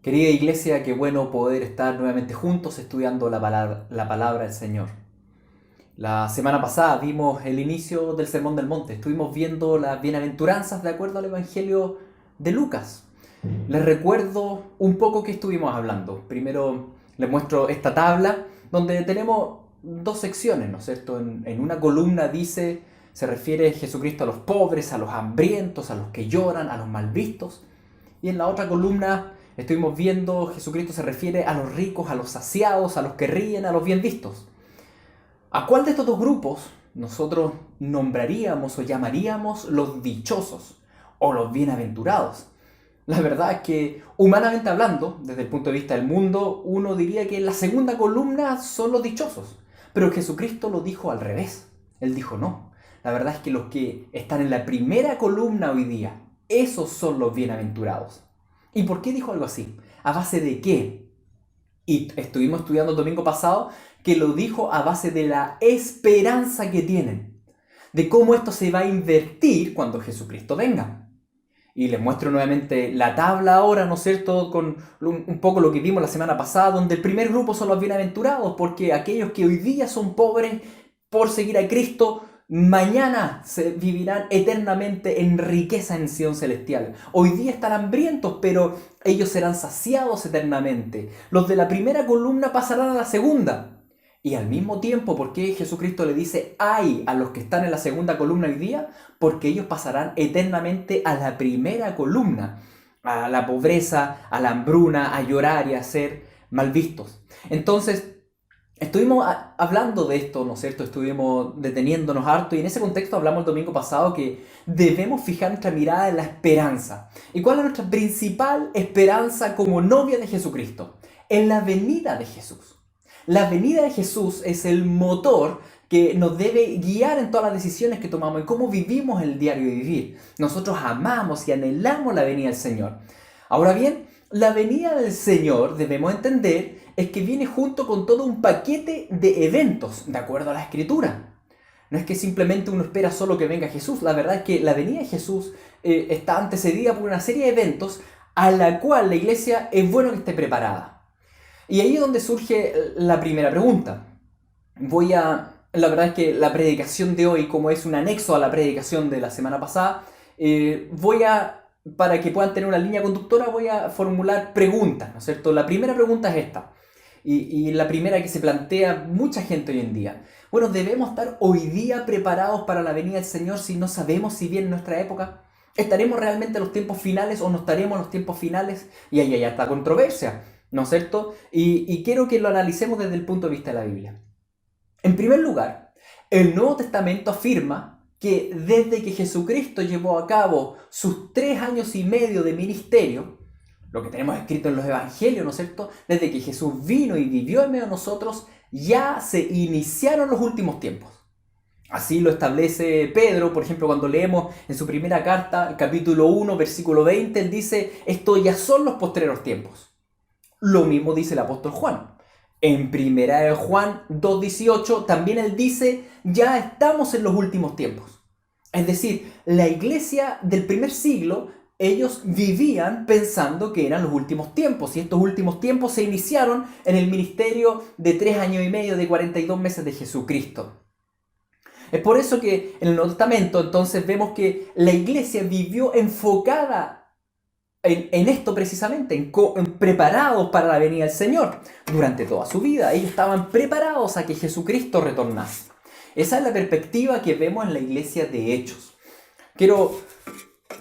Querida iglesia, qué bueno poder estar nuevamente juntos estudiando la palabra del Señor. La semana pasada vimos el inicio del Sermón del Monte. Estuvimos viendo las bienaventuranzas de acuerdo al Evangelio de Lucas. Les recuerdo un poco que estuvimos hablando. Primero les muestro esta tabla donde tenemos dos secciones, ¿no es cierto? En una columna se refiere Jesucristo a los pobres, a los hambrientos, a los que lloran, a los mal vistos. Y en la otra columna estuvimos viendo Jesucristo se refiere a los ricos, a los saciados, a los que ríen, a los bien vistos. ¿A cuál de estos dos grupos nosotros nombraríamos o llamaríamos los dichosos o los bienaventurados? La verdad es que, humanamente hablando, desde el punto de vista del mundo, uno diría que la segunda columna son los dichosos. Pero Jesucristo lo dijo al revés. Él dijo no. La verdad es que los que están en la primera columna hoy día, esos son los bienaventurados. ¿Y por qué dijo algo así? ¿A base de qué? Y estuvimos estudiando el domingo pasado que lo dijo a base de la esperanza que tienen, de cómo esto se va a invertir cuando Jesucristo venga. Y les muestro nuevamente la tabla ahora, ¿no es cierto?, con un poco lo que vimos la semana pasada, donde el primer grupo son los bienaventurados, porque aquellos que hoy día son pobres por seguir a Cristo, mañana se vivirán eternamente en riqueza en Sion celestial. Hoy día están hambrientos, pero ellos serán saciados eternamente. Los de la primera columna pasarán a la segunda. Y al mismo tiempo, ¿por qué Jesucristo le dice ay a los que están en la segunda columna hoy día? Porque ellos pasarán eternamente a la primera columna, a la pobreza, a la hambruna, a llorar y a ser mal vistos. Entonces, estuvimos hablando de esto, ¿no es cierto? Estuvimos deteniéndonos harto y en ese contexto hablamos el domingo pasado que debemos fijar nuestra mirada en la esperanza. ¿Y cuál es nuestra principal esperanza como novia de Jesucristo? En la venida de Jesús. La venida de Jesús es el motor que nos debe guiar en todas las decisiones que tomamos y cómo vivimos el diario vivir. Nosotros amamos y anhelamos la venida del Señor. Ahora bien, la venida del Señor, debemos entender, es que viene junto con todo un paquete de eventos, de acuerdo a la Escritura. No es que simplemente uno espera solo que venga Jesús. La verdad es que la venida de Jesús está antecedida por una serie de eventos a la cual la iglesia es bueno que esté preparada. Y ahí es donde surge la primera pregunta. La verdad es que la predicación de hoy, como es un anexo a la predicación de la semana pasada, para que puedan tener una línea conductora, voy a formular preguntas, ¿no es cierto? La primera pregunta es esta, y la primera que se plantea mucha gente hoy en día. Bueno, ¿debemos estar hoy día preparados para la venida del Señor si no sabemos si viene nuestra época? ¿Estaremos realmente en los tiempos finales o no estaremos en los tiempos finales? Y ahí hay harta controversia, ¿no es cierto? Y quiero que lo analicemos desde el punto de vista de la Biblia. En primer lugar, el Nuevo Testamento afirma que desde que Jesucristo llevó a cabo sus 3 años y medio de ministerio, lo que tenemos escrito en los evangelios, ¿no es cierto? Desde que Jesús vino y vivió en medio de nosotros, ya se iniciaron los últimos tiempos. Así lo establece Pedro, por ejemplo, cuando leemos en su primera carta, capítulo 1, versículo 20, él dice, esto ya son los postreros tiempos. Lo mismo dice el apóstol Juan. En primera de Juan 2:18 también él dice, ya estamos en los últimos tiempos. Es decir, la iglesia del primer siglo, ellos vivían pensando que eran los últimos tiempos, y estos últimos tiempos se iniciaron en el ministerio de 3 años y medio, de 42 meses de Jesucristo. Es por eso que en el Nuevo Testamento entonces vemos que la iglesia vivió enfocada en esto precisamente, en preparados para la venida del Señor. Durante toda su vida ellos estaban preparados a que Jesucristo retornase. Esa es la perspectiva que vemos en la iglesia de Hechos. Quiero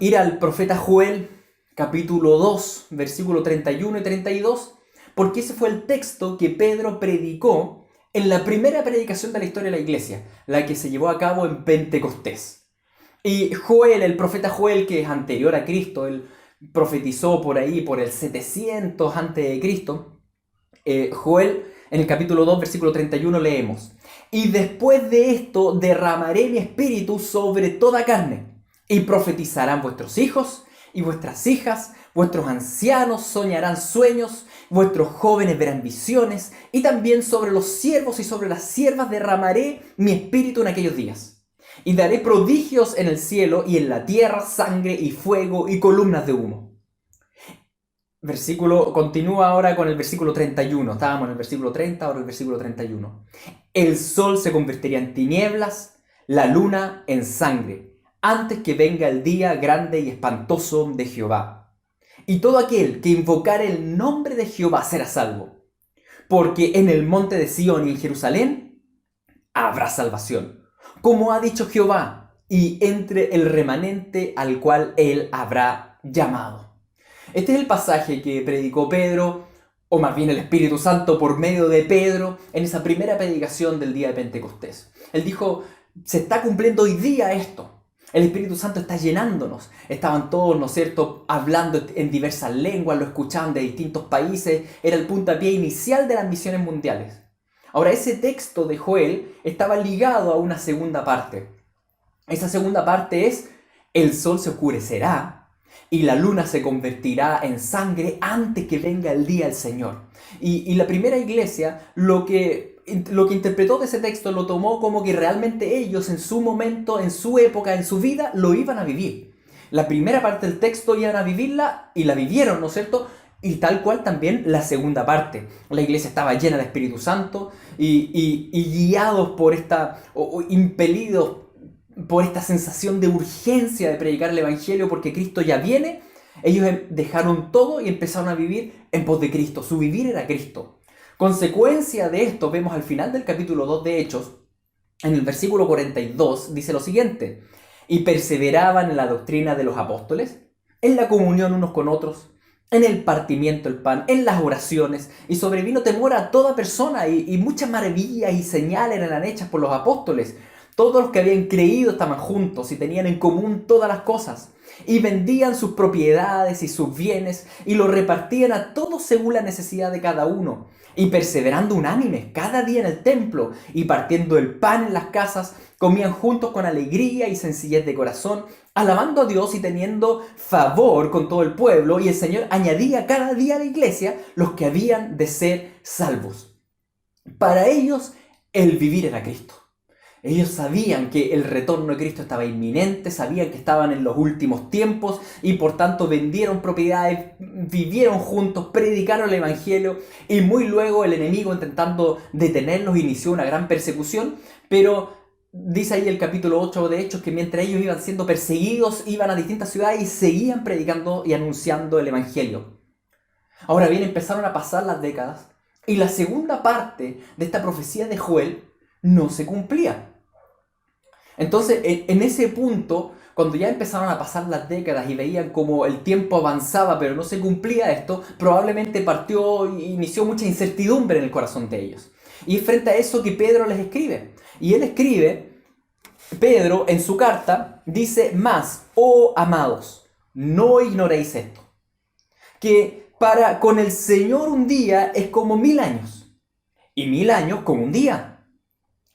ir al profeta Joel, capítulo 2, versículo 31 y 32, porque ese fue el texto que Pedro predicó en la primera predicación de la historia de la iglesia, la que se llevó a cabo en Pentecostés. Y Joel, el profeta Joel, que es anterior a Cristo, él profetizó por ahí, por el 700 a.C., Joel, en el capítulo 2, versículo 31, leemos, y después de esto derramaré mi espíritu sobre toda carne, y profetizarán vuestros hijos y vuestras hijas, vuestros ancianos soñarán sueños, vuestros jóvenes verán visiones, y también sobre los siervos y sobre las siervas derramaré mi espíritu en aquellos días. Y daré prodigios en el cielo y en la tierra, sangre y fuego y columnas de humo. Continúa ahora con el versículo 31. Estábamos en el versículo 30, ahora el versículo 31. El sol se convertiría en tinieblas, la luna en sangre, antes que venga el día grande y espantoso de Jehová. Y todo aquel que invocare el nombre de Jehová será salvo, porque en el monte de Sión y en Jerusalén habrá salvación, como ha dicho Jehová, y entre el remanente al cual él habrá llamado. Este es el pasaje que predicó Pedro, o más bien el Espíritu Santo por medio de Pedro, en esa primera predicación del día de Pentecostés. Él dijo, se está cumpliendo hoy día esto. El Espíritu Santo está llenándonos. Estaban todos, ¿no es cierto?, hablando en diversas lenguas, lo escuchaban de distintos países. Era el puntapié inicial de las misiones mundiales. Ahora, ese texto de Joel estaba ligado a una segunda parte. Esa segunda parte es, el sol se oscurecerá y la luna se convertirá en sangre antes que venga el día del Señor. Y la primera iglesia lo que interpretó de ese texto lo tomó como que realmente ellos en su momento, en su época, en su vida, lo iban a vivir. La primera parte del texto iban a vivirla y la vivieron, ¿no es cierto? Y tal cual también la segunda parte. La iglesia estaba llena de Espíritu Santo y guiados por impelidos por esta sensación de urgencia de predicar el Evangelio porque Cristo ya viene, ellos dejaron todo y empezaron a vivir en pos de Cristo. Su vivir era Cristo. Consecuencia de esto, vemos al final del capítulo 2 de Hechos, en el versículo 42, dice lo siguiente: y perseveraban en la doctrina de los apóstoles, en la comunión unos con otros, en el partimiento del pan, en las oraciones, y sobrevino temor a toda persona, y muchas maravillas y señales eran hechas por los apóstoles. Todos los que habían creído estaban juntos y tenían en común todas las cosas, y vendían sus propiedades y sus bienes, y los repartían a todos según la necesidad de cada uno, y perseverando unánimes cada día en el templo, y partiendo el pan en las casas, comían juntos con alegría y sencillez de corazón, alabando a Dios y teniendo favor con todo el pueblo, y el Señor añadía cada día a la iglesia los que habían de ser salvos. Para ellos, el vivir era Cristo. Ellos sabían que el retorno de Cristo estaba inminente, sabían que estaban en los últimos tiempos y por tanto vendieron propiedades, vivieron juntos, predicaron el Evangelio y muy luego el enemigo, intentando detenerlos, inició una gran persecución, pero dice ahí el capítulo 8 de Hechos que mientras ellos iban siendo perseguidos, iban a distintas ciudades y seguían predicando y anunciando el Evangelio. Ahora bien, empezaron a pasar las décadas y la segunda parte de esta profecía de Joel no se cumplía. Entonces, en ese punto, cuando ya empezaron a pasar las décadas y veían como el tiempo avanzaba pero no se cumplía esto, probablemente inició mucha incertidumbre en el corazón de ellos. Y es frente a eso que Pedro les escribe. Y él escribe, Pedro en su carta dice: mas, oh amados, no ignoréis esto, que con el Señor un día es como 1000 años, y 1000 años como un día.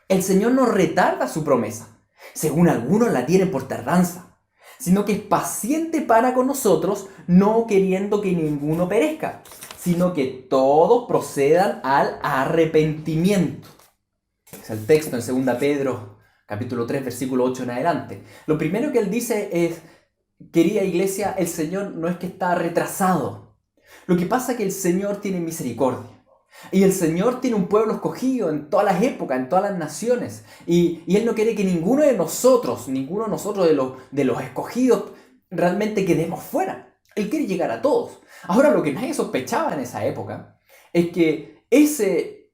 El Señor no retarda su promesa, según algunos la tienen por tardanza, sino que es paciente para con nosotros, no queriendo que ninguno perezca, sino que todos procedan al arrepentimiento. Es el texto en 2 Pedro, capítulo 3, versículo 8 en adelante. Lo primero que él dice es: querida iglesia, el Señor no es que está retrasado. Lo que pasa es que el Señor tiene misericordia. Y el Señor tiene un pueblo escogido en todas las épocas, en todas las naciones. Y Él no quiere que ninguno de nosotros de los escogidos, realmente quedemos fuera. Él quiere llegar a todos. Ahora, lo que nadie sospechaba en esa época es que ese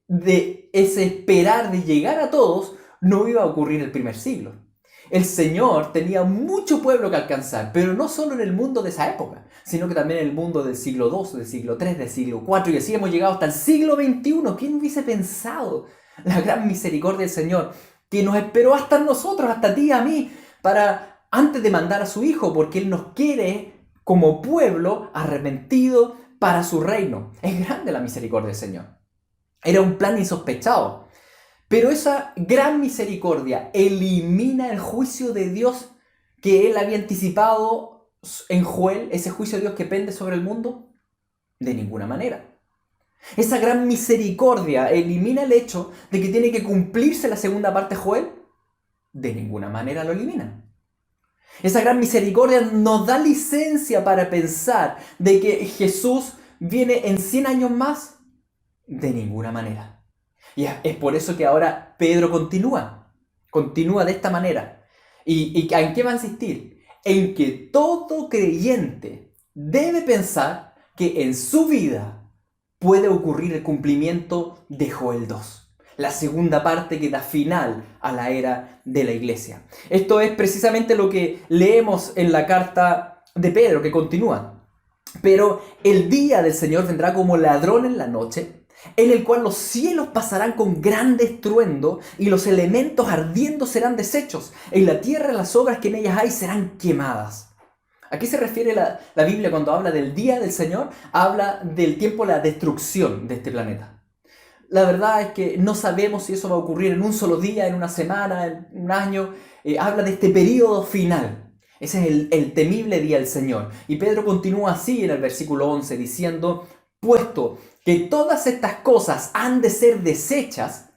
esperar de llegar a todos no iba a ocurrir en el primer siglo. El Señor tenía mucho pueblo que alcanzar, pero no solo en el mundo de esa época, sino que también en el mundo del siglo II, del siglo III, del siglo IV, y así hemos llegado hasta el siglo XXI. ¿Quién hubiese pensado la gran misericordia del Señor que nos esperó hasta nosotros, hasta ti y a mí, antes de mandar a su Hijo, porque Él nos quiere como pueblo arrepentido para su reino? Es grande la misericordia del Señor. Era un plan insospechado. Pero esa gran misericordia elimina el juicio de Dios que Él había anticipado en Joel, ese juicio de Dios que pende sobre el mundo. De ninguna manera. Esa gran misericordia elimina el hecho de que tiene que cumplirse la segunda parte de Joel. De ninguna manera lo elimina. Esa gran misericordia nos da licencia para pensar de que Jesús viene en 100 años más? De ninguna manera. Y es por eso que ahora Pedro continúa de esta manera. ¿Y en qué va a insistir? En que todo creyente debe pensar que en su vida puede ocurrir el cumplimiento de Joel 2, la segunda parte que da final a la era de la iglesia. Esto es precisamente lo que leemos en la carta de Pedro, que continúa. Pero el día del Señor vendrá como ladrón en la noche, en el cual los cielos pasarán con gran estruendo y los elementos ardiendo serán deshechos, y la tierra y las obras que en ellas hay serán quemadas. ¿A qué se refiere la Biblia cuando habla del día del Señor? Habla del tiempo de la destrucción de este planeta. La verdad es que no sabemos si eso va a ocurrir en un solo día, en una semana, en un año. Habla de este periodo final. Ese es el temible día del Señor. Y Pedro continúa así en el versículo 11 diciendo: puesto que todas estas cosas han de ser deshechas,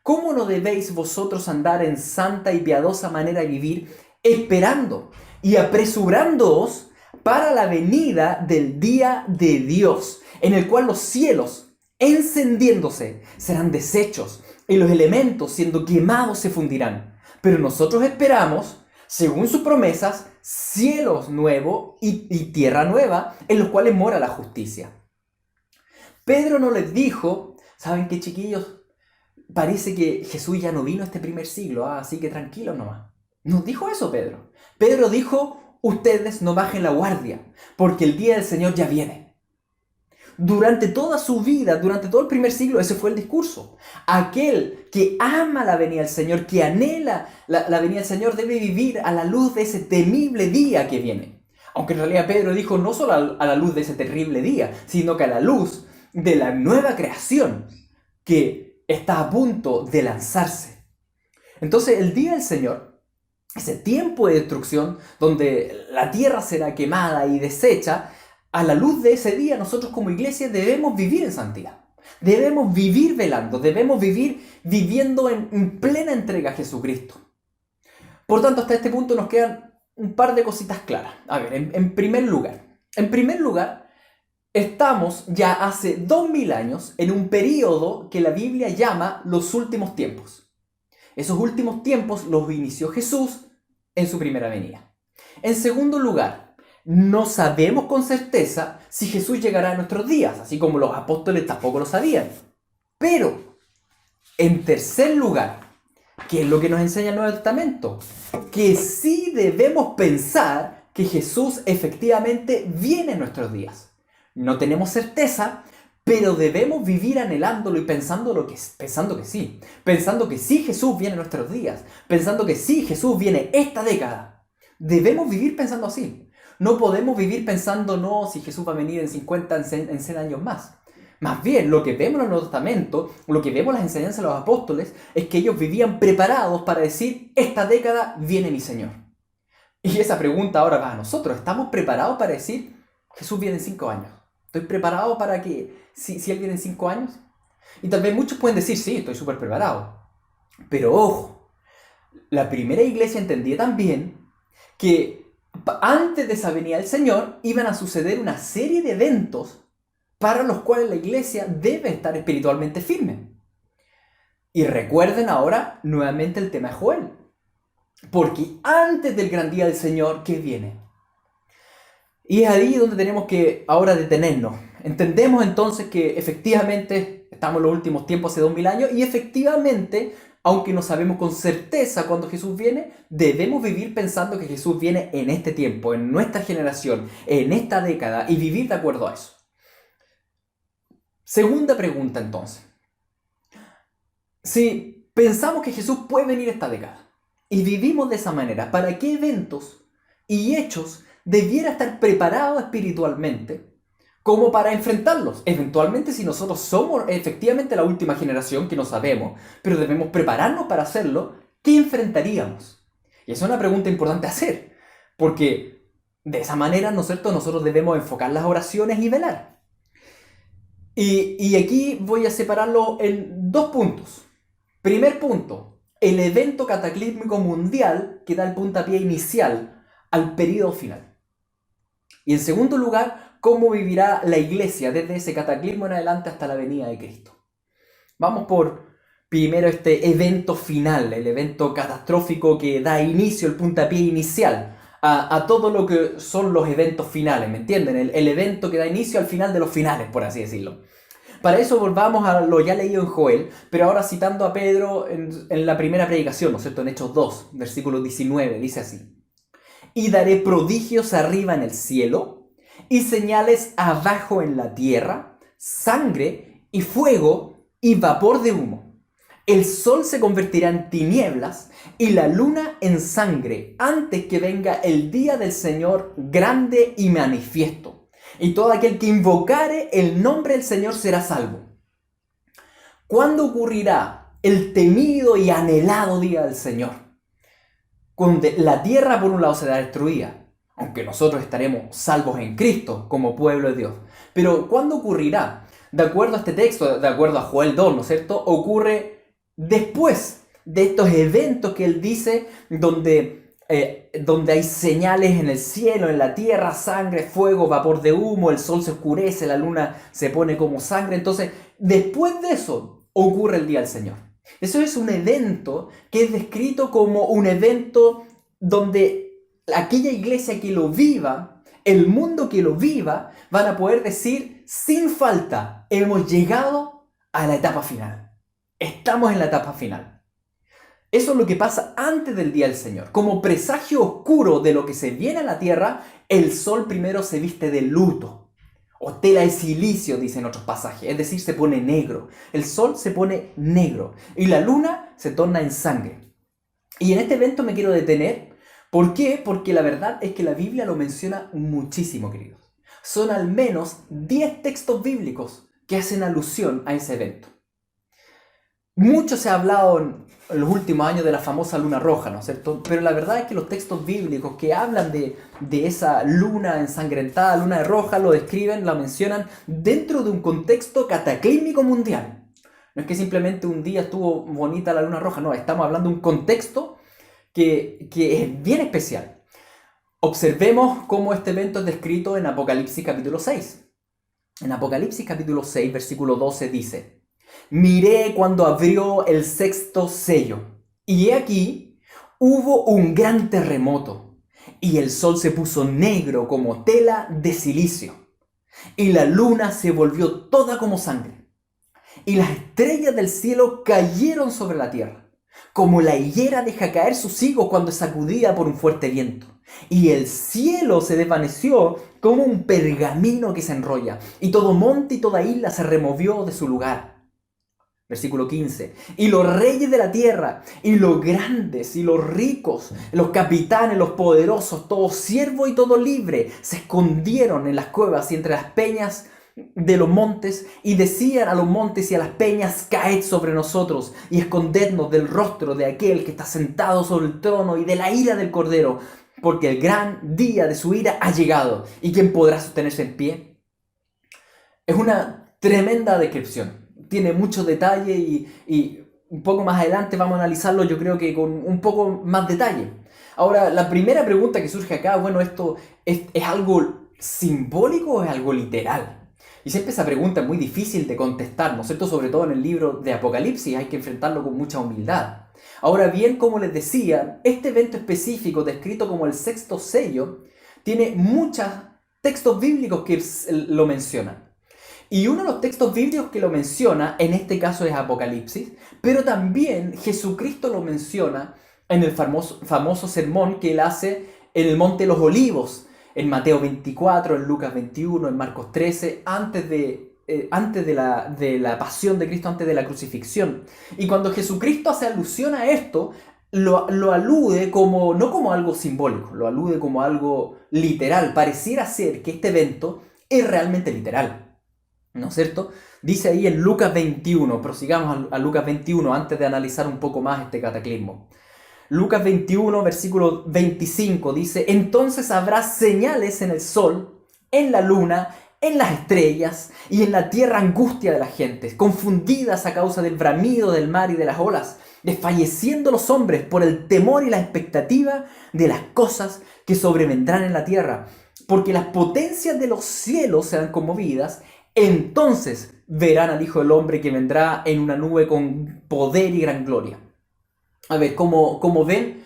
¿cómo no debéis vosotros andar en santa y piadosa manera de vivir, esperando y apresurándoos para la venida del día de Dios, en el cual los cielos, encendiéndose, serán deshechos, y los elementos, siendo quemados, se fundirán? Pero nosotros esperamos, según sus promesas, cielos nuevos y tierra nueva, en los cuales mora la justicia. Pedro no les dijo: ¿saben qué, chiquillos? Parece que Jesús ya no vino a este primer siglo, así que tranquilos nomás. No dijo eso Pedro. Pedro dijo: ustedes no bajen la guardia, porque el día del Señor ya viene. Durante toda su vida, durante todo el primer siglo, ese fue el discurso. Aquel que ama la venida del Señor, que anhela la venida del Señor, debe vivir a la luz de ese temible día que viene. Aunque en realidad Pedro dijo no solo a la luz de ese terrible día, sino que a la luz de la nueva creación que está a punto de lanzarse. Entonces el día del Señor, ese tiempo de destrucción donde la tierra será quemada y deshecha, a la luz de ese día nosotros como iglesia debemos vivir en santidad. Debemos vivir velando, debemos vivir viviendo en plena entrega a Jesucristo. Por tanto, hasta este punto nos quedan un par de cositas claras. A ver, en primer lugar, estamos ya hace 2000 años en un periodo que la Biblia llama los últimos tiempos. Esos últimos tiempos los inició Jesús en su primera venida. En segundo lugar, no sabemos con certeza si Jesús llegará a nuestros días, así como los apóstoles tampoco lo sabían. Pero, en tercer lugar, ¿qué es lo que nos enseña el Nuevo Testamento? Que sí debemos pensar que Jesús efectivamente viene en nuestros días. No tenemos certeza, pero debemos vivir anhelándolo y pensando que sí. Pensando que sí Jesús viene en nuestros días. Pensando que sí Jesús viene esta década. Debemos vivir pensando así. No podemos vivir pensando, no, si Jesús va a venir en 50, en 100 años más. Más bien, lo que vemos en el Nuevo Testamento, lo que vemos en las enseñanzas de los apóstoles, es que ellos vivían preparados para decir: esta década viene mi Señor. Y esa pregunta ahora va a nosotros. ¿Estamos preparados para decir: Jesús viene en 5 años? ¿Estoy preparado para que, si Él viene en 5 años? Y tal vez muchos pueden decir: sí, estoy súper preparado. Pero ojo, la primera iglesia entendía también que antes de esa venida del Señor iban a suceder una serie de eventos para los cuales la iglesia debe estar espiritualmente firme. Y recuerden ahora nuevamente el tema de Joel. Porque antes del gran día del Señor, ¿qué viene? Y es ahí donde tenemos que ahora detenernos. Entendemos entonces que efectivamente estamos en los últimos tiempos hace 2000 años y efectivamente, aunque no sabemos con certeza cuándo Jesús viene, debemos vivir pensando que Jesús viene en este tiempo, en nuestra generación, en esta década y vivir de acuerdo a eso. Segunda pregunta entonces. Si pensamos que Jesús puede venir esta década y vivimos de esa manera, ¿para qué eventos y hechos debiera estar preparado espiritualmente como para enfrentarlos? Eventualmente, si nosotros somos efectivamente la última generación, que no sabemos, pero debemos prepararnos para hacerlo, ¿qué enfrentaríamos? Y esa es una pregunta importante a hacer, porque de esa manera, ¿no es cierto?, nosotros debemos enfocar las oraciones y velar. Y aquí voy a separarlo en 2 puntos. Primer punto, el evento cataclísmico mundial que da el puntapié inicial al periodo final. Y en segundo lugar, cómo vivirá la iglesia desde ese cataclismo en adelante hasta la venida de Cristo. Vamos por primero este evento final, el evento catastrófico que da inicio, el puntapié inicial a todo lo que son los eventos finales, ¿me entienden? El evento que da inicio al final de los finales, por así decirlo. Para eso volvamos a lo ya leído en Joel, pero ahora citando a Pedro en la primera predicación, ¿no es cierto? En Hechos 2, versículo 19, dice así: y daré prodigios arriba en el cielo, y señales abajo en la tierra, sangre y fuego y vapor de humo. El sol se convertirá en tinieblas y la luna en sangre antes que venga el día del Señor grande y manifiesto. Y todo aquel que invocare el nombre del Señor será salvo. ¿Cuándo ocurrirá el temido y anhelado día del Señor? Cuando la tierra por un lado será destruida, aunque nosotros estaremos salvos en Cristo como pueblo de Dios. Pero ¿cuándo ocurrirá? De acuerdo a este texto, de acuerdo a Joel 2, ¿no es cierto? Ocurre después de estos eventos que él dice, donde hay señales en el cielo, en la tierra, sangre, fuego, vapor de humo, el sol se oscurece, la luna se pone como sangre. Entonces, después de eso, ocurre el día del Señor. Eso es un evento que es descrito como un evento donde aquella iglesia que lo viva, el mundo que lo viva, van a poder decir sin falta: hemos llegado a la etapa final. Estamos en la etapa final. Eso es lo que pasa antes del día del Señor. Como presagio oscuro de lo que se viene a la tierra, el sol primero se viste de luto, o tela de silicio, dicen otros pasajes, es decir, se pone negro. El sol se pone negro y la luna se torna en sangre. Y en este evento me quiero detener. ¿Por qué? Porque la verdad es que la Biblia lo menciona muchísimo, queridos. Son al menos 10 textos bíblicos que hacen alusión a ese evento. Mucho se ha hablado en los últimos años de la famosa luna roja, ¿no es cierto? Pero la verdad es que los textos bíblicos que hablan de esa luna ensangrentada, luna roja, lo describen, la mencionan dentro de un contexto cataclísmico mundial. No es que simplemente un día estuvo bonita la luna roja, no, estamos hablando de un contexto que es bien especial. Observemos cómo este evento es descrito en Apocalipsis capítulo 6. En Apocalipsis capítulo 6, versículo 12 dice: miré cuando abrió el sexto sello, y he aquí, hubo un gran terremoto, y el sol se puso negro como tela de silicio, y la luna se volvió toda como sangre, y las estrellas del cielo cayeron sobre la tierra, como la higuera deja caer sus higos cuando es sacudida por un fuerte viento. Y el cielo se desvaneció como un pergamino que se enrolla, y todo monte y toda isla se removió de su lugar. Versículo 15. Y los reyes de la tierra, y los grandes, y los ricos, los capitanes, los poderosos, todo siervo y todo libre, se escondieron en las cuevas y entre las peñas de los montes, y decían a los montes y a las peñas: caed sobre nosotros, y escondednos del rostro de aquel que está sentado sobre el trono y de la ira del Cordero, porque el gran día de su ira ha llegado, y ¿quién podrá sostenerse en pie? Es una tremenda descripción. Tiene mucho detalle y un poco más adelante vamos a analizarlo, yo creo que con un poco más detalle. Ahora, la primera pregunta que surge acá, bueno, ¿esto es algo simbólico o es algo literal? Y siempre esa pregunta es muy difícil de contestar, ¿no es cierto? Sobre todo en el libro de Apocalipsis hay que enfrentarlo con mucha humildad. Ahora bien, como les decía, este evento específico descrito como el sexto sello tiene muchos textos bíblicos que lo mencionan. Y uno de los textos bíblicos que lo menciona, en este caso es Apocalipsis, pero también Jesucristo lo menciona en el famoso sermón que él hace en el Monte de los Olivos, en Mateo 24, en Lucas 21, en Marcos 13, antes de la pasión de Cristo, antes de la crucifixión. Y cuando Jesucristo hace alusión a esto, lo alude como, no como algo simbólico, lo alude como algo literal. Pareciera ser que este evento es realmente literal, ¿no es cierto? Dice ahí en Lucas 21, prosigamos a Lucas 21 antes de analizar un poco más este cataclismo. Lucas 21, versículo 25 dice: entonces habrá señales en el sol, en la luna, en las estrellas y en la tierra angustia de las gentes, confundidas a causa del bramido del mar y de las olas, desfalleciendo los hombres por el temor y la expectativa de las cosas que sobrevendrán en la tierra, porque las potencias de los cielos serán conmovidas, entonces verán al Hijo del Hombre que vendrá en una nube con poder y gran gloria. A ver, como ven,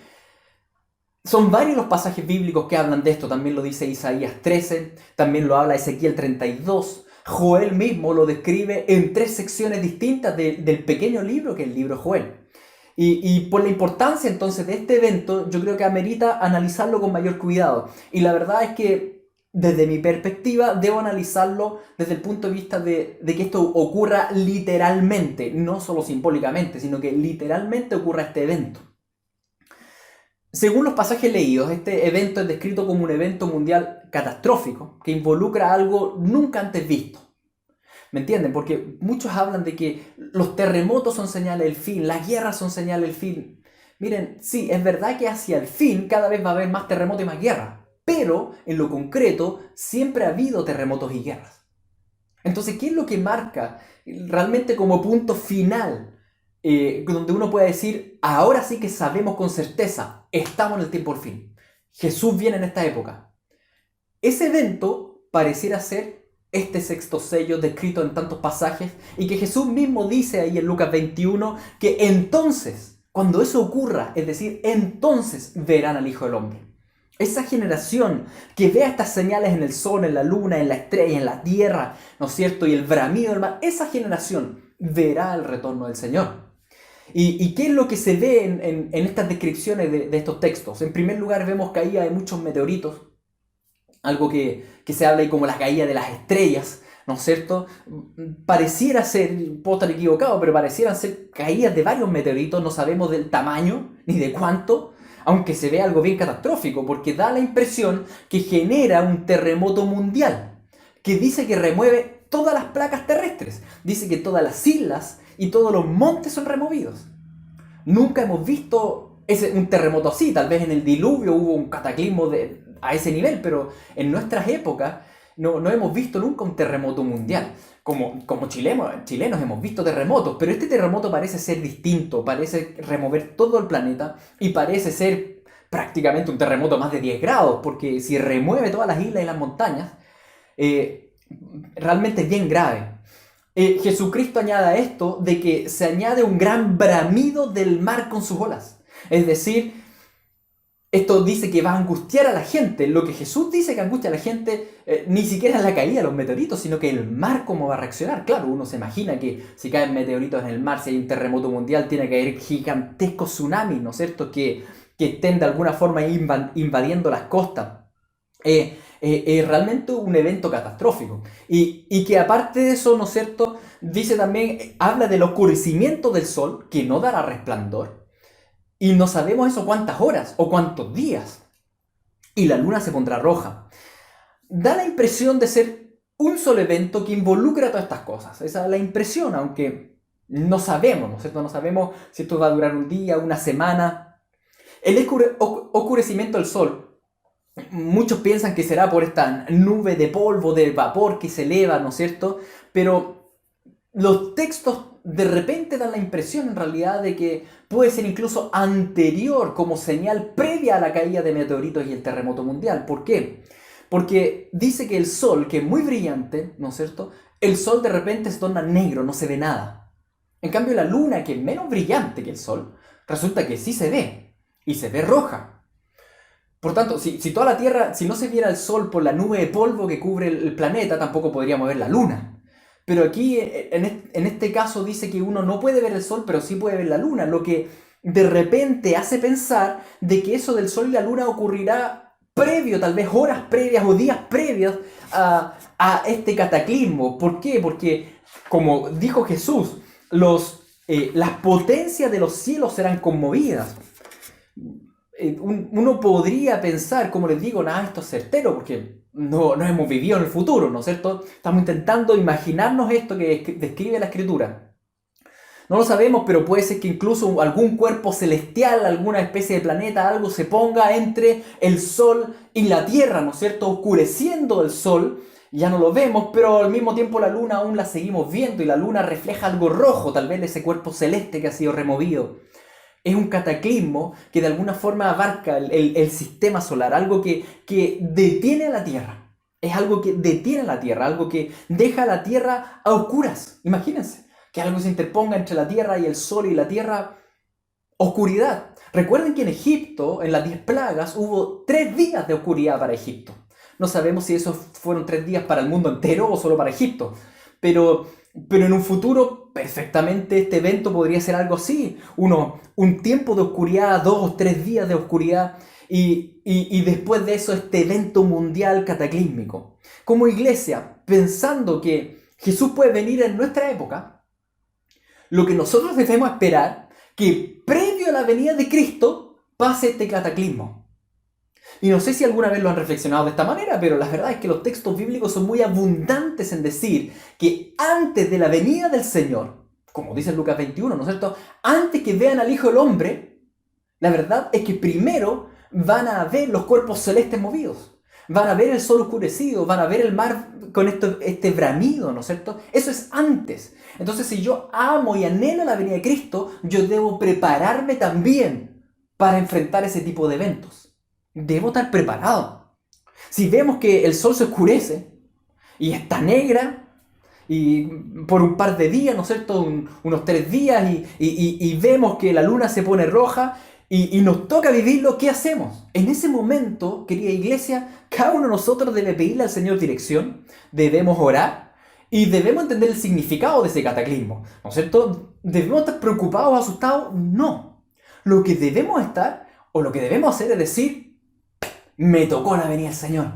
son varios los pasajes bíblicos que hablan de esto. También lo dice Isaías 13, también lo habla Ezequiel 32. Joel mismo lo describe en 3 secciones distintas del pequeño libro que es el libro Joel. Y por la importancia entonces de este evento, yo creo que amerita analizarlo con mayor cuidado. Y la verdad es que desde mi perspectiva debo analizarlo desde el punto de vista de que esto ocurra literalmente, no solo simbólicamente, sino que literalmente ocurra este evento. Según los pasajes leídos, este evento es descrito como un evento mundial catastrófico que involucra algo nunca antes visto. ¿Me entienden? Porque muchos hablan de que los terremotos son señales del fin, las guerras son señales del fin. Miren, sí, es verdad que hacia el fin cada vez va a haber más terremotos y más guerras, pero en lo concreto siempre ha habido terremotos y guerras. Entonces, ¿qué es lo que marca realmente como punto final? Donde uno puede decir, ahora sí que sabemos con certeza, estamos en el tiempo del fin. Jesús viene en esta época. Ese evento pareciera ser este sexto sello descrito en tantos pasajes y que Jesús mismo dice ahí en Lucas 21 que entonces, cuando eso ocurra, es decir, entonces verán al Hijo del Hombre. Esa generación que vea estas señales en el sol, en la luna, en la estrella, en la tierra, ¿no es cierto? Y el bramido del mar, esa generación verá el retorno del Señor. ¿Y qué es lo que se ve en estas descripciones de estos textos? En primer lugar vemos caída de muchos meteoritos, algo que se habla ahí como la caída de las estrellas, ¿no es cierto? Pareciera ser, puedo estar equivocado, pero parecieran ser caídas de varios meteoritos, no sabemos del tamaño ni de cuánto, aunque se ve algo bien catastrófico, porque da la impresión que genera un terremoto mundial, que dice que remueve todas las placas terrestres, dice que todas las islas y todos los montes son removidos. Nunca hemos visto un terremoto así, tal vez en el diluvio hubo un cataclismo a ese nivel, pero en nuestras épocas no hemos visto nunca un terremoto mundial. Como chilenos hemos visto terremotos, pero este terremoto parece ser distinto, parece remover todo el planeta y parece ser prácticamente un terremoto más de 10 grados, porque si remueve todas las islas y las montañas, realmente es bien grave. Jesucristo añade a esto de que se añade un gran bramido del mar con sus olas. Es decir, esto dice que va a angustiar a la gente. Lo que Jesús dice que angustia a la gente ni siquiera es la caída de los meteoritos, sino que el mar cómo va a reaccionar. Claro, uno se imagina que si caen meteoritos en el mar, si hay un terremoto mundial, tiene que haber gigantescos tsunamis, ¿no es cierto?, que estén de alguna forma invadiendo las costas. Realmente un evento catastrófico. Y que aparte de eso, ¿no es cierto?, dice también, habla del oscurecimiento del sol, que no dará resplandor. Y no sabemos eso cuántas horas o cuántos días. Y la luna se pondrá roja. Da la impresión de ser un solo evento que involucra todas estas cosas. Esa es la impresión, aunque no sabemos, ¿no es cierto? No sabemos si esto va a durar un día, una semana. El oscurecimiento del sol, muchos piensan que será por esta nube de polvo, de vapor que se eleva, ¿no es cierto? Pero los textos de repente dan la impresión en realidad de que puede ser incluso anterior, como señal previa a la caída de meteoritos y el terremoto mundial. ¿Por qué? Porque dice que el sol, que es muy brillante, ¿no es cierto?, el sol de repente se torna negro, no se ve nada. En cambio la luna, que es menos brillante que el sol, resulta que sí se ve, y se ve roja. Por tanto, si toda la Tierra, si no se viera el sol por la nube de polvo que cubre el planeta, tampoco podríamos ver la luna. Pero aquí, en este caso, dice que uno no puede ver el sol, pero sí puede ver la luna, lo que de repente hace pensar de que eso del sol y la luna ocurrirá previo, tal vez horas previas o días previos a este cataclismo. ¿Por qué? Porque, como dijo Jesús, las potencias de los cielos serán conmovidas. Uno podría pensar, como les digo, nada, esto es certero, porque no hemos vivido en el futuro, ¿no es cierto? Estamos intentando imaginarnos esto que describe la Escritura. No lo sabemos, pero puede ser que incluso algún cuerpo celestial, alguna especie de planeta, algo se ponga entre el Sol y la Tierra, ¿no es cierto? Oscureciendo el Sol, ya no lo vemos, pero al mismo tiempo la Luna aún la seguimos viendo y la Luna refleja algo rojo, tal vez ese cuerpo celeste que ha sido removido. Es un cataclismo que de alguna forma abarca el sistema solar, algo que detiene a la Tierra. Es algo que detiene a la Tierra, algo que deja a la Tierra a oscuras. Imagínense, que algo se interponga entre la Tierra y el Sol y la Tierra, oscuridad. Recuerden que en Egipto, en las 10 plagas, hubo 3 días de oscuridad para Egipto. No sabemos si esos fueron 3 días para el mundo entero o solo para Egipto. Pero en un futuro, perfectamente, este evento podría ser algo así. Un tiempo de oscuridad, 2 o 3 días de oscuridad. Y después de eso, este evento mundial cataclísmico. Como iglesia, pensando que Jesús puede venir en nuestra época, lo que nosotros debemos esperar, que previo a la venida de Cristo, pase este cataclismo. Y no sé si alguna vez lo han reflexionado de esta manera, pero la verdad es que los textos bíblicos son muy abundantes en decir que antes de la venida del Señor, como dice Lucas 21, ¿no es cierto? Antes que vean al Hijo del Hombre, la verdad es que primero van a ver los cuerpos celestes movidos. Van a ver el sol oscurecido, van a ver el mar con este bramido, ¿no es cierto? Eso es antes. Entonces, si yo amo y anhelo la venida de Cristo, yo debo prepararme también para enfrentar ese tipo de eventos. Debo estar preparado. Si vemos que el sol se oscurece y está negra, y por un par de días, ¿no es cierto? Unos 3 días, y vemos que la luna se pone roja, y nos toca vivirlo, ¿qué hacemos? En ese momento, querida iglesia, cada uno de nosotros debe pedirle al Señor dirección, debemos orar y debemos entender el significado de ese cataclismo, ¿no es cierto? ¿Debemos estar preocupados o asustados? No. Lo que debemos estar, o lo que debemos hacer es decir, me tocó la venida del Señor.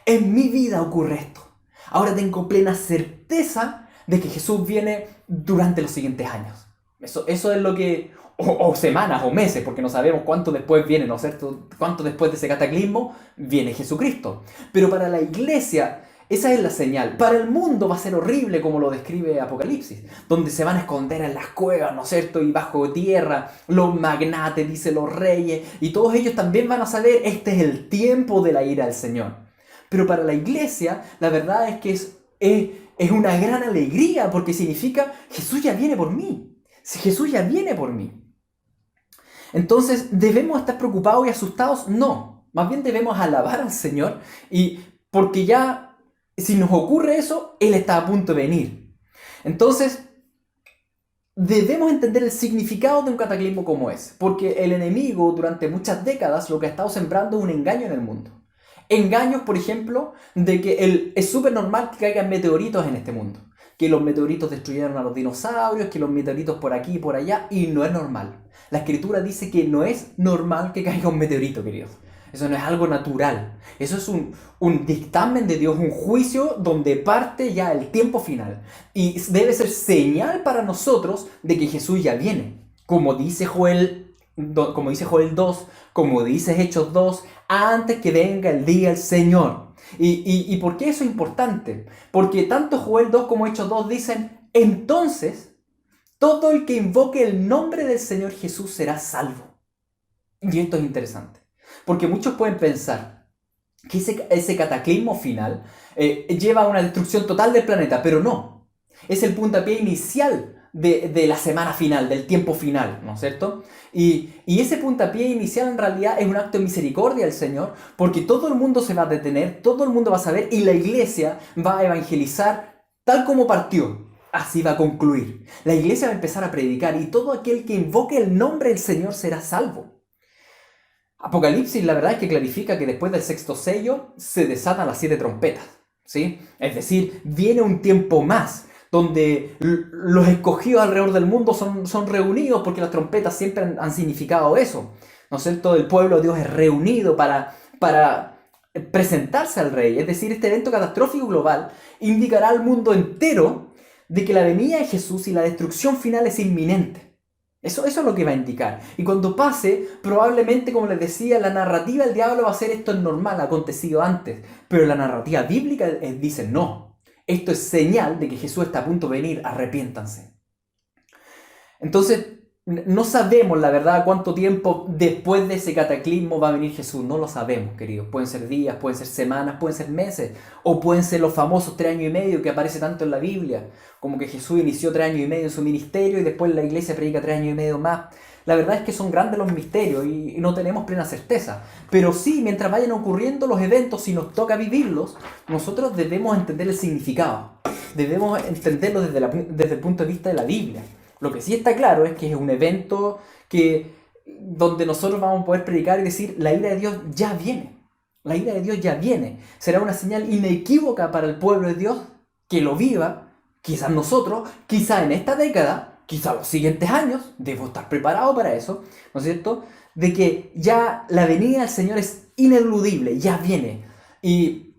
En mi vida ocurre esto. Ahora tengo plena certeza de que Jesús viene durante los siguientes años. Eso es lo que... O semanas o meses, porque no sabemos cuánto después viene, ¿no es cierto? Cuánto después de ese cataclismo viene Jesucristo. Pero para la iglesia, esa es la señal. Para el mundo va a ser horrible, como lo describe Apocalipsis, donde se van a esconder en las cuevas, ¿no es cierto? Y bajo tierra, los magnates, dice los reyes, y todos ellos también van a saber, este es el tiempo de la ira del Señor. Pero para la iglesia, la verdad es que es una gran alegría, porque significa, Jesús ya viene por mí. Si Jesús ya viene por mí. Entonces, ¿debemos estar preocupados y asustados? No. Más bien debemos alabar al Señor, y porque ya, si nos ocurre eso, Él está a punto de venir. Entonces, debemos entender el significado de un cataclismo como ese, porque el enemigo durante muchas décadas lo que ha estado sembrando es un engaño en el mundo. Engaños, por ejemplo, de que es súper normal que caigan meteoritos en este mundo. Que los meteoritos destruyeron a los dinosaurios, que los meteoritos por aquí y por allá, y no es normal. La Escritura dice que no es normal que caiga un meteorito, queridos. Eso no es algo natural. Eso es un dictamen de Dios, un juicio donde parte ya el tiempo final. Y debe ser señal para nosotros de que Jesús ya viene. Como dice Joel 2, como dice Hechos 2, antes que venga el día del Señor. ¿Y por qué eso es importante? Porque tanto Joel 2 como Hechos 2 dicen, entonces, todo el que invoque el nombre del Señor Jesús será salvo. Y esto es interesante, porque muchos pueden pensar que ese cataclismo final lleva a una destrucción total del planeta, pero no. Es el puntapié inicial de la semana final, del tiempo final, ¿no es cierto? Y ese puntapié inicial en realidad es un acto de misericordia del Señor, porque todo el mundo se va a detener, todo el mundo va a saber, y la iglesia va a evangelizar tal como partió. Así va a concluir. La iglesia va a empezar a predicar, y todo aquel que invoque el nombre del Señor será salvo. Apocalipsis, la verdad es que clarifica que después del 6º sello se desatan las 7 trompetas, ¿sí? Es decir, viene un tiempo más donde los escogidos alrededor del mundo son reunidos, porque las trompetas siempre han significado eso, ¿no es cierto? El pueblo de Dios es reunido para presentarse al rey. Es decir, este evento catastrófico global indicará al mundo entero de que la venida de Jesús y la destrucción final es inminente. Eso es lo que va a indicar. Y cuando pase, probablemente, como les decía, la narrativa del diablo va a ser esto es normal, ha acontecido antes. Pero la narrativa bíblica dice no. Esto es señal de que Jesús está a punto de venir, arrepiéntanse. Entonces, no sabemos la verdad cuánto tiempo después de ese cataclismo va a venir Jesús. No lo sabemos, queridos. Pueden ser días, pueden ser semanas, pueden ser meses. O pueden ser los famosos 3 años y medio que aparece tanto en la Biblia. Como que Jesús inició 3 años y medio en su ministerio y después la iglesia predica 3 años y medio más. la verdad es que son grandes los misterios y no tenemos plena certeza. Pero sí, mientras vayan ocurriendo los eventos, si nos toca vivirlos, nosotros debemos entender el significado. Debemos entenderlo desde el punto de vista de la Biblia. Lo que sí está claro es que es un evento donde nosotros vamos a poder predicar y decir, la ira de Dios ya viene. La ira de Dios ya viene. Será una señal inequívoca para el pueblo de Dios que lo viva, quizás nosotros, quizás en esta década, quizás los siguientes años, debo estar preparado para eso, ¿no es cierto? De que ya la venida del Señor es ineludible, ya viene. ¿Y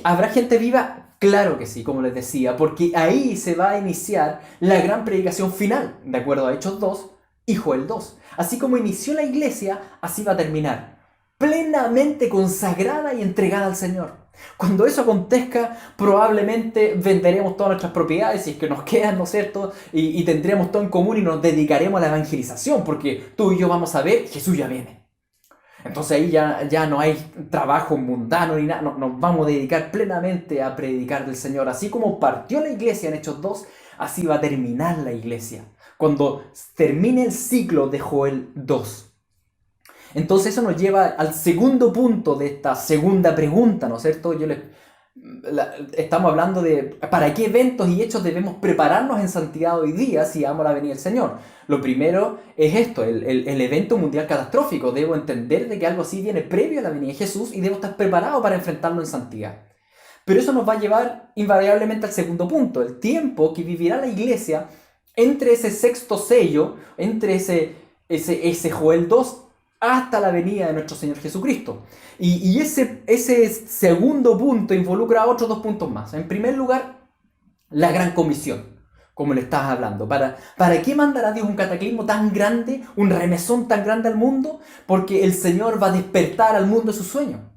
habrá gente viva? Claro que sí, como les decía, porque ahí se va a iniciar la gran predicación final, de acuerdo a Hechos 2 y Joel 2. Así como inició la iglesia, así va a terminar, plenamente consagrada y entregada al Señor. Cuando eso acontezca, probablemente venderemos todas nuestras propiedades, si es que nos quedan, ¿no es cierto? Y tendremos todo en común y nos dedicaremos a la evangelización, porque tú y yo vamos a ver, Jesús ya viene. Entonces ahí ya no hay trabajo mundano ni nada, nos vamos a dedicar plenamente a predicar del Señor. Así como partió la iglesia en Hechos 2, así va a terminar la iglesia, cuando termine el ciclo de Joel 2. Entonces eso nos lleva al segundo punto de esta segunda pregunta, ¿no es cierto? Estamos hablando de para qué eventos y hechos debemos prepararnos en santidad hoy día si vamos a la venida del Señor. Lo primero es esto, el evento mundial catastrófico. Debo entender de que algo así viene previo a la venida de Jesús y debo estar preparado para enfrentarlo en santidad. Pero eso nos va a llevar invariablemente al segundo punto, el tiempo que vivirá la iglesia entre ese sexto sello, entre ese Joel 2 hasta la venida de nuestro Señor Jesucristo. Y ese segundo punto involucra otros dos puntos más. En primer lugar, la gran comisión, como le estabas hablando. ¿Para qué mandará Dios un cataclismo tan grande, un remesón tan grande al mundo? Porque el Señor va a despertar al mundo de su sueño.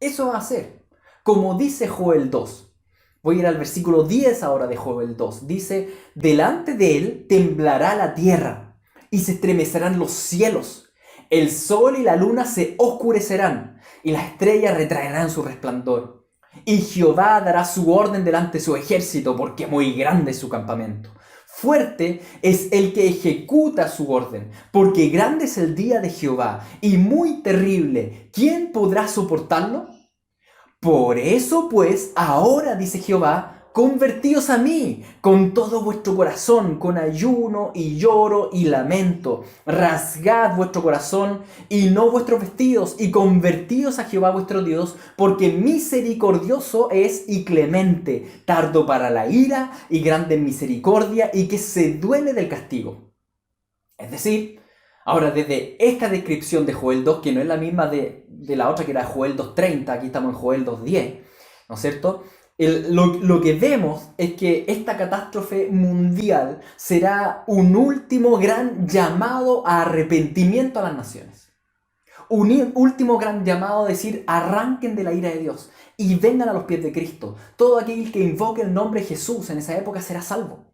Eso va a hacer. Como dice Joel 2. Voy a ir al versículo 10 ahora de Joel 2. Dice, delante de él temblará la tierra y se estremecerán los cielos. El sol y la luna se oscurecerán, y las estrellas retraerán su resplandor. Y Jehová dará su orden delante de su ejército, porque muy grande es su campamento. Fuerte es el que ejecuta su orden, porque grande es el día de Jehová, y muy terrible. ¿Quién podrá soportarlo? Por eso, pues, ahora, dice Jehová, convertíos a mí con todo vuestro corazón, con ayuno y lloro y lamento. Rasgad vuestro corazón y no vuestros vestidos, y convertíos a Jehová vuestro Dios, porque misericordioso es y clemente, tardo para la ira y grande en misericordia, y que se duele del castigo. Es decir, ahora desde esta descripción de Joel 2, que no es la misma de la otra que era Joel 2.30, aquí estamos en Joel 2.10, ¿no es cierto? Lo que vemos es que esta catástrofe mundial será un último gran llamado a arrepentimiento a las naciones. Un último gran llamado a decir, arranquen de la ira de Dios y vengan a los pies de Cristo. Todo aquel que invoque el nombre de Jesús en esa época será salvo.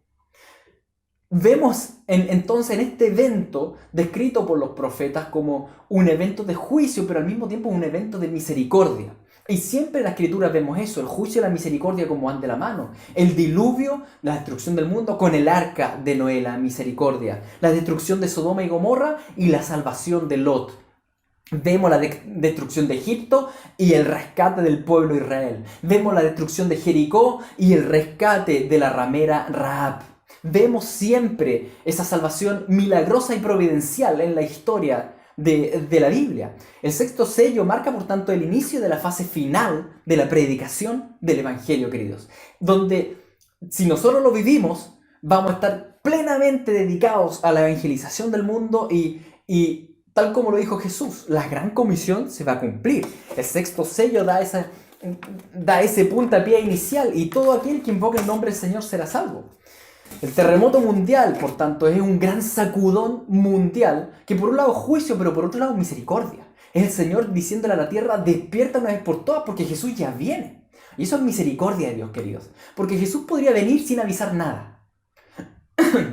Vemos entonces en este evento descrito por los profetas como un evento de juicio, pero al mismo tiempo un evento de misericordia. Y siempre en la Escritura vemos eso, el juicio y la misericordia como van de la mano. El diluvio, la destrucción del mundo, con el arca de Noé, la misericordia. La destrucción de Sodoma y Gomorra y la salvación de Lot. Vemos la destrucción de Egipto y el rescate del pueblo de Israel. Vemos la destrucción de Jericó y el rescate de la ramera Rahab. Vemos siempre esa salvación milagrosa y providencial en la historia de la Biblia. El sexto sello marca, por tanto, el inicio de la fase final de la predicación del Evangelio, queridos. Donde, si nosotros lo vivimos, vamos a estar plenamente dedicados a la evangelización del mundo y tal como lo dijo Jesús, la gran comisión se va a cumplir. El sexto sello da ese puntapié inicial y todo aquel que invoque el nombre del Señor será salvo. El terremoto mundial, por tanto, es un gran sacudón mundial que por un lado juicio, pero por otro lado misericordia. Es el Señor diciéndole a la tierra, despierta una vez por todas porque Jesús ya viene. Y eso es misericordia de Dios, queridos. Porque Jesús podría venir sin avisar nada.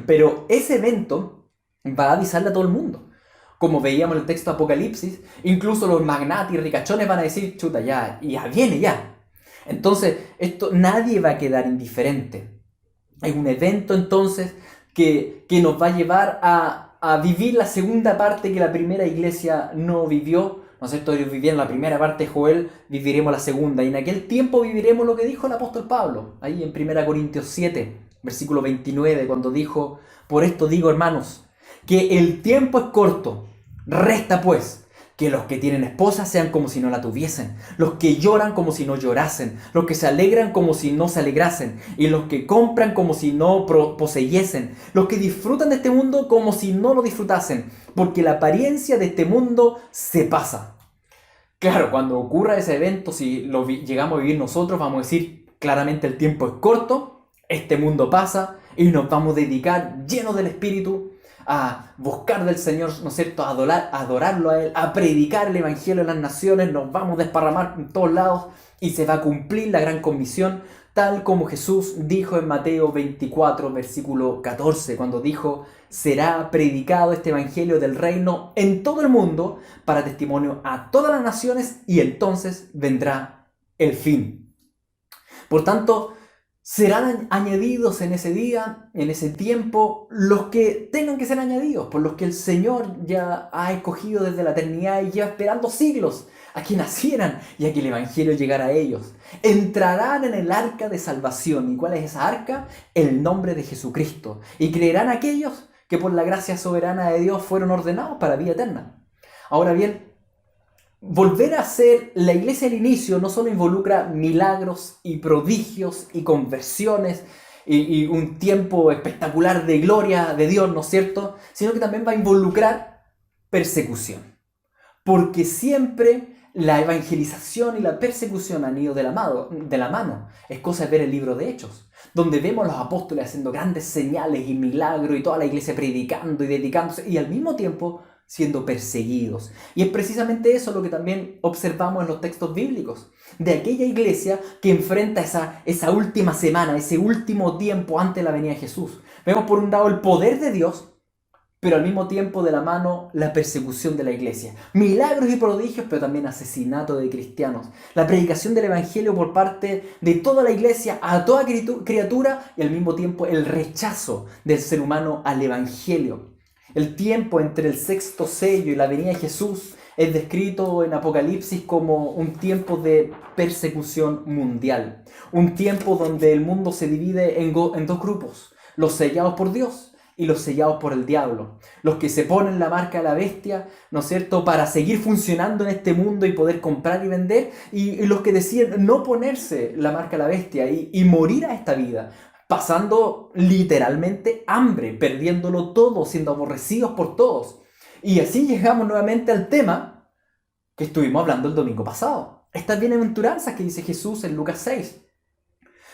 Pero ese evento va a avisarle a todo el mundo. Como veíamos en el texto de Apocalipsis, incluso los magnates y ricachones van a decir, chuta, ya viene ya. Entonces, nadie va a quedar indiferente. Hay un evento entonces que nos va a llevar a a vivir la segunda parte que la primera iglesia no vivió, ¿no es cierto? Ellos vivieron la primera parte de Joel, viviremos la segunda. Y en aquel tiempo viviremos lo que dijo el apóstol Pablo, ahí en 1 Corintios 7, versículo 29, cuando dijo: por esto digo, hermanos, que el tiempo es corto. Resta pues que los que tienen esposa sean como si no la tuviesen, los que lloran como si no llorasen, los que se alegran como si no se alegrasen, y los que compran como si no poseyesen, los que disfrutan de este mundo como si no lo disfrutasen, porque la apariencia de este mundo se pasa. Claro, cuando ocurra ese evento, si lo llegamos a vivir nosotros, vamos a decir claramente: el tiempo es corto, este mundo pasa, y nos vamos a dedicar llenos del Espíritu a buscar del Señor, ¿no es cierto?, a adorarlo a Él, a predicar el Evangelio en las naciones, nos vamos a desparramar en todos lados y se va a cumplir la gran comisión, tal como Jesús dijo en Mateo 24, versículo 14, cuando dijo: será predicado este Evangelio del reino en todo el mundo para testimonio a todas las naciones, y entonces vendrá el fin. Por tanto, serán añadidos en ese día, en ese tiempo, los que tengan que ser añadidos, por los que el Señor ya ha escogido desde la eternidad y lleva esperando siglos a que nacieran y a que el Evangelio llegara a ellos. Entrarán en el arca de salvación. ¿Y cuál es esa arca? El nombre de Jesucristo. Y creerán aquellos que por la gracia soberana de Dios fueron ordenados para vida eterna. Ahora bien, volver a ser la iglesia del inicio no solo involucra milagros y prodigios y conversiones y un tiempo espectacular de gloria de Dios, ¿no es cierto?, sino que también va a involucrar persecución. Porque siempre la evangelización y la persecución han ido de la mano. Es cosa de ver el libro de Hechos, donde vemos a los apóstoles haciendo grandes señales y milagros y toda la iglesia predicando y dedicándose, y al mismo tiempo siendo perseguidos. Y es precisamente eso lo que también observamos en los textos bíblicos, de aquella iglesia que enfrenta esa última semana, ese último tiempo antes de la venida de Jesús. Vemos por un lado el poder de Dios, pero al mismo tiempo de la mano la persecución de la iglesia. Milagros y prodigios, pero también asesinato de cristianos. La predicación del Evangelio por parte de toda la iglesia a toda criatura, y al mismo tiempo el rechazo del ser humano al Evangelio. El tiempo entre el sexto sello y la venida de Jesús es descrito en Apocalipsis como un tiempo de persecución mundial. Un tiempo donde el mundo se divide en dos grupos: los sellados por Dios y los sellados por el diablo. Los que se ponen la marca de la bestia, ¿no es cierto?, para seguir funcionando en este mundo y poder comprar y vender, y los que deciden no ponerse la marca de la bestia y morir a esta vida, pasando literalmente hambre, perdiéndolo todo, siendo aborrecidos por todos. Y así llegamos nuevamente al tema que estuvimos hablando el domingo pasado. Estas bienaventuranzas que dice Jesús en Lucas 6.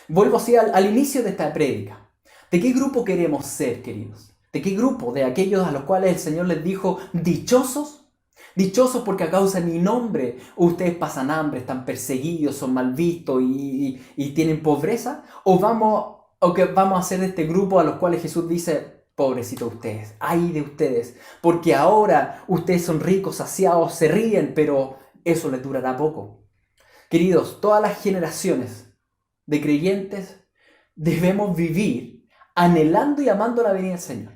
Vuelvo así al inicio de esta prédica. ¿De qué grupo queremos ser, queridos? ¿De qué grupo? ¿De aquellos a los cuales el Señor les dijo: dichosos? Dichosos porque a causa de mi nombre ustedes pasan hambre, están perseguidos, son mal vistos y tienen pobreza. ¿O que vamos a ser de este grupo a los cuales Jesús dice: pobrecitos ustedes, ay de ustedes, porque ahora ustedes son ricos, saciados, se ríen, pero eso les durará poco? Queridos, todas las generaciones de creyentes debemos vivir anhelando y amando la venida del Señor.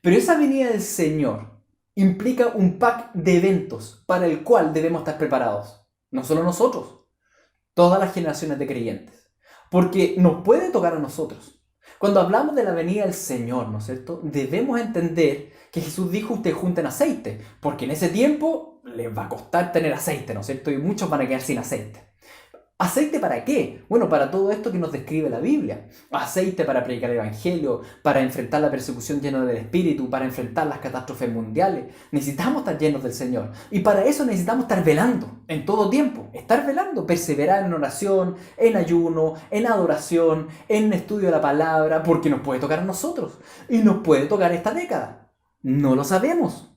Pero esa venida del Señor implica un pack de eventos para el cual debemos estar preparados. No solo nosotros, todas las generaciones de creyentes. Porque nos puede tocar a nosotros. Cuando hablamos de la venida del Señor, ¿no es cierto?, debemos entender que Jesús dijo: ustedes junten aceite, porque en ese tiempo les va a costar tener aceite, ¿no es cierto?, y muchos van a quedar sin aceite. ¿Aceite para qué? Bueno, para todo esto que nos describe la Biblia. Aceite para predicar el Evangelio, para enfrentar la persecución llena del Espíritu, para enfrentar las catástrofes mundiales. Necesitamos estar llenos del Señor. Y para eso necesitamos estar velando en todo tiempo. Estar velando, perseverar en oración, en ayuno, en adoración, en estudio de la palabra, porque nos puede tocar a nosotros. Y nos puede tocar esta década. No lo sabemos.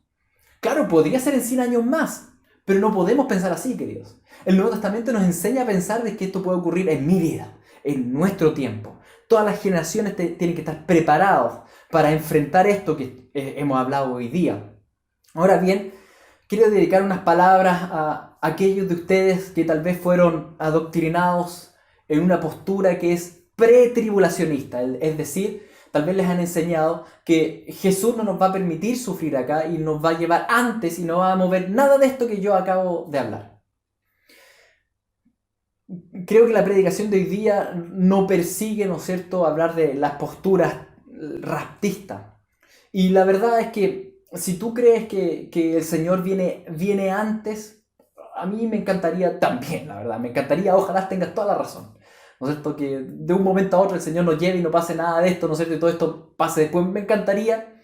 Claro, podría ser en 100 años más, pero no podemos pensar así, queridos. El Nuevo Testamento nos enseña a pensar de que esto puede ocurrir en mi vida, en nuestro tiempo. Todas las generaciones tienen que estar preparados para enfrentar esto que hemos hablado hoy día. Ahora bien, quiero dedicar unas palabras a aquellos de ustedes que tal vez fueron adoctrinados en una postura que es pretribulacionista, es decir, tal vez les han enseñado que Jesús no nos va a permitir sufrir acá y nos va a llevar antes y no va a mover nada de esto que yo acabo de hablar. Creo que la predicación de hoy día no persigue, ¿no es cierto?, hablar de las posturas raptistas. Y la verdad es que si tú crees que el Señor viene antes, a mí me encantaría también, la verdad, me encantaría, ojalá tengas toda la razón, ¿no es cierto?, que de un momento a otro el Señor nos lleve y no pase nada de esto, ¿no es cierto?, y todo esto pase después, me encantaría,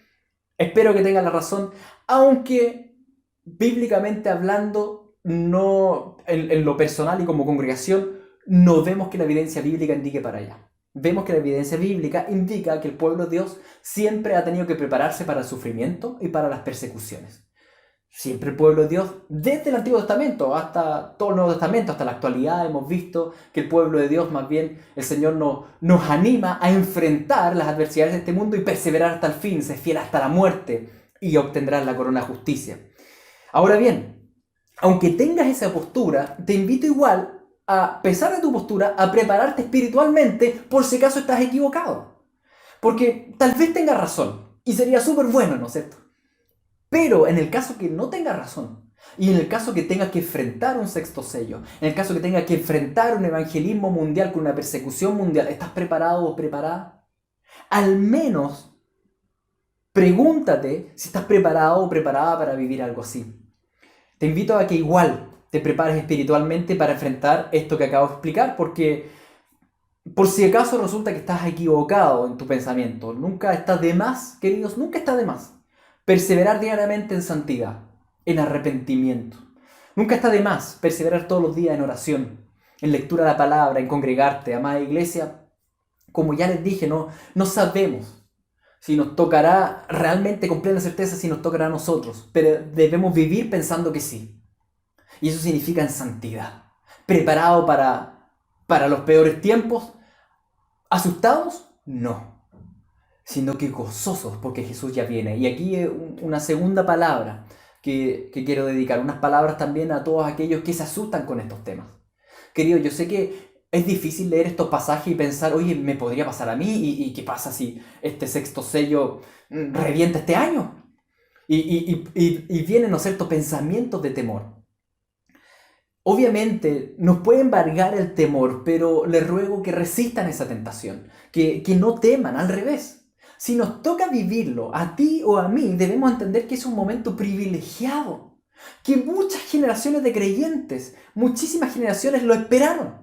espero que tengas la razón, aunque bíblicamente hablando, no, en lo personal y como congregación, no vemos que la evidencia bíblica indique para allá. Vemos que la evidencia bíblica indica que el pueblo de Dios siempre ha tenido que prepararse para el sufrimiento y para las persecuciones. Siempre el pueblo de Dios, desde el Antiguo Testamento hasta todo el Nuevo Testamento, hasta la actualidad, hemos visto que el pueblo de Dios, más bien, el Señor nos anima a enfrentar las adversidades de este mundo y perseverar hasta el fin, ser fiel hasta la muerte y obtendrás la corona de justicia. Ahora bien, aunque tengas esa postura, te invito igual, a pesar de tu postura, a prepararte espiritualmente por si acaso estás equivocado. Porque tal vez tengas razón y sería súper bueno, ¿no es cierto? Pero en el caso que no tengas razón y en el caso que tengas que enfrentar un sexto sello, en el caso que tengas que enfrentar un evangelismo mundial con una persecución mundial, ¿estás preparado o preparada? Al menos pregúntate si estás preparado o preparada para vivir algo así. Te invito a que igual te prepares espiritualmente para enfrentar esto que acabo de explicar, porque por si acaso resulta que estás equivocado en tu pensamiento, nunca está de más, queridos, nunca está de más perseverar diariamente en santidad, en arrepentimiento. Nunca está de más perseverar todos los días en oración, en lectura de la palabra, en congregarte, amada iglesia. Como ya les dije, no sabemos si nos tocará realmente con plena certeza, si nos tocará a nosotros, pero debemos vivir pensando que sí. Y eso significa en santidad. ¿Preparado para los peores tiempos? ¿Asustados? No. Sino que gozosos porque Jesús ya viene. Y aquí una segunda palabra que quiero dedicar. Unas palabras también a todos aquellos que se asustan con estos temas. Queridos, yo sé que es difícil leer estos pasajes y pensar, oye, me podría pasar a mí, y qué pasa si este sexto sello revienta este año. Y vienen, ¿no es cierto?, pensamientos de temor. Obviamente nos puede embargar el temor, pero les ruego que resistan esa tentación, que no teman, al revés. Si nos toca vivirlo, a ti o a mí, debemos entender que es un momento privilegiado, que muchas generaciones de creyentes, muchísimas generaciones lo esperaron.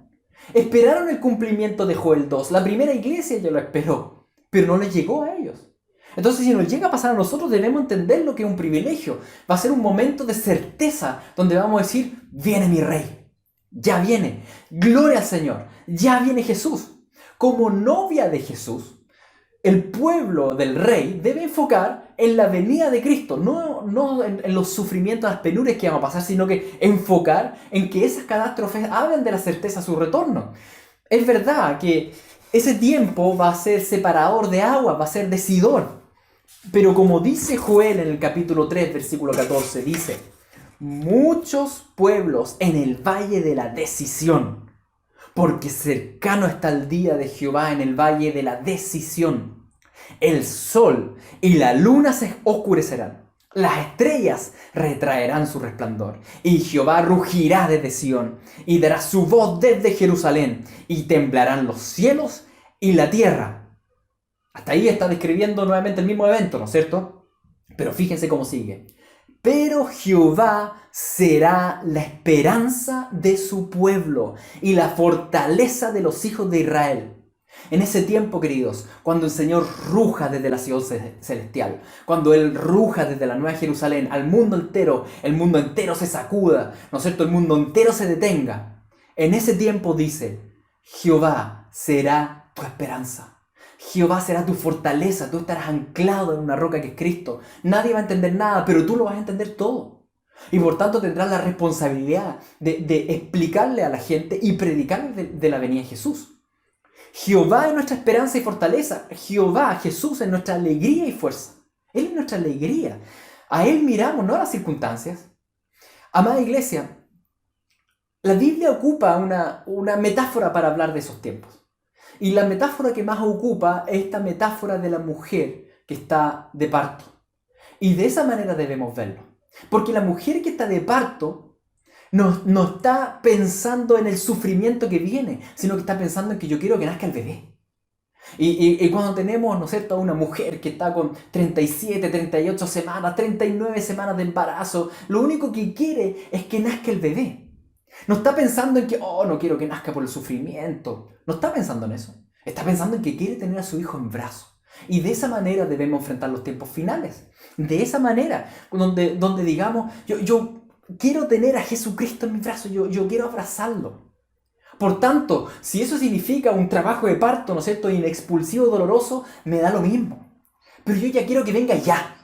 Esperaron el cumplimiento de Joel 2. La primera iglesia ya lo esperó, pero no les llegó a ellos. Entonces, si nos llega a pasar a nosotros, debemos entender lo que es un privilegio. Va a ser un momento de certeza donde vamos a decir, viene mi rey, ya viene, gloria al Señor, ya viene Jesús. Como novia de Jesús, el pueblo del rey debe enfocar en la venida de Cristo, no en los sufrimientos, las penurias que van a pasar, sino que enfocar en que esas catástrofes hablen de la certeza de su retorno. Es verdad que ese tiempo va a ser separador de agua, va a ser decidor. Pero como dice Joel en el capítulo 3, versículo 14, dice, muchos pueblos en el valle de la decisión, porque cercano está el día de Jehová en el valle de la decisión. El sol y la luna se oscurecerán, las estrellas retraerán su resplandor, y Jehová rugirá desde Sión, y dará su voz desde Jerusalén, y temblarán los cielos y la tierra. Hasta ahí está describiendo nuevamente el mismo evento, ¿no es cierto? Pero fíjense cómo sigue. Pero Jehová será la esperanza de su pueblo y la fortaleza de los hijos de Israel. En ese tiempo, queridos, cuando el Señor ruja desde la ciudad celestial, cuando Él ruja desde la Nueva Jerusalén al mundo entero, el mundo entero se sacuda, ¿no es cierto? El mundo entero se detenga. En ese tiempo dice, Jehová será tu esperanza. Jehová será tu fortaleza, tú estarás anclado en una roca que es Cristo. Nadie va a entender nada, pero tú lo vas a entender todo. Y por tanto tendrás la responsabilidad de explicarle a la gente y predicarle de la venida de Jesús. Jehová es nuestra esperanza y fortaleza. Jehová, Jesús, es nuestra alegría y fuerza. Él es nuestra alegría. A Él miramos, no a las circunstancias. Amada iglesia, la Biblia ocupa una metáfora para hablar de esos tiempos. Y la metáfora que más ocupa es esta metáfora de la mujer que está de parto. Y de esa manera debemos verlo. Porque la mujer que está de parto no está pensando en el sufrimiento que viene, sino que está pensando en que yo quiero que nazca el bebé. Y cuando tenemos, ¿no es cierto?, a una mujer que está con 37, 38 semanas, 39 semanas de embarazo, lo único que quiere es que nazca el bebé. No está pensando en que, oh, no quiero que nazca por el sufrimiento. No está pensando en eso. Está pensando en que quiere tener a su hijo en brazos. Y de esa manera debemos enfrentar los tiempos finales. De esa manera, donde digamos, yo quiero tener a Jesucristo en mis brazos, yo quiero abrazarlo. Por tanto, si eso significa un trabajo de parto, ¿no es cierto?, inexpulsivo, doloroso, me da lo mismo. Pero yo ya quiero que venga ya.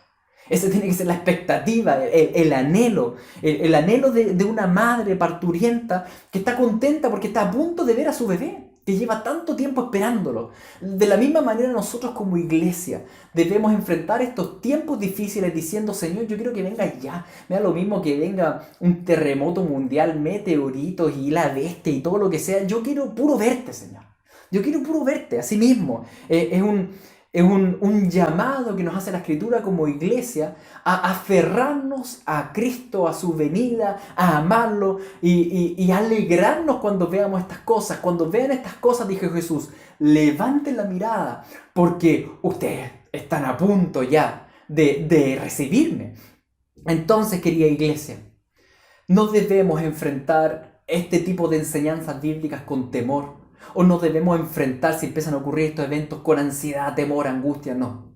Esa tiene que ser la expectativa, el anhelo, el anhelo de una madre parturienta que está contenta porque está a punto de ver a su bebé, que lleva tanto tiempo esperándolo. De la misma manera nosotros como iglesia debemos enfrentar estos tiempos difíciles diciendo, Señor, yo quiero que venga ya. Me da lo mismo que venga un terremoto mundial, meteoritos y la bestia y todo lo que sea. Yo quiero puro verte, Señor. Yo quiero puro verte, así mismo. Es un llamado que nos hace la Escritura como iglesia a aferrarnos a Cristo, a su venida, a amarlo y alegrarnos cuando veamos estas cosas. Cuando vean estas cosas, dijo Jesús, levanten la mirada porque ustedes están a punto ya de recibirme. Entonces, querida iglesia, no debemos enfrentar este tipo de enseñanzas bíblicas con temor. O nos debemos enfrentar si empiezan a ocurrir estos eventos con ansiedad, temor, angustia, no.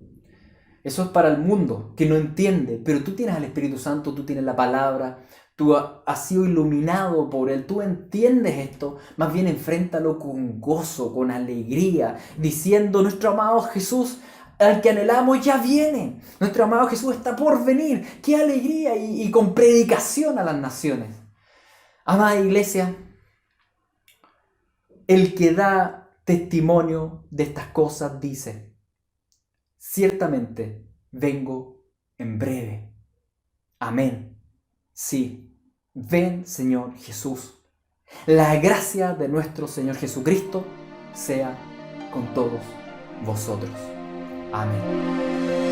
Eso es para el mundo que no entiende, pero tú tienes al Espíritu Santo, tú tienes la palabra, tú has sido iluminado por Él, tú entiendes esto, más bien enfréntalo con gozo, con alegría, diciendo nuestro amado Jesús, al que anhelamos ya viene, nuestro amado Jesús está por venir, qué alegría y con predicación a las naciones. Amada iglesia, el que da testimonio de estas cosas dice, ciertamente vengo en breve. Amén. Sí, ven Señor Jesús. La gracia de nuestro Señor Jesucristo sea con todos vosotros. Amén.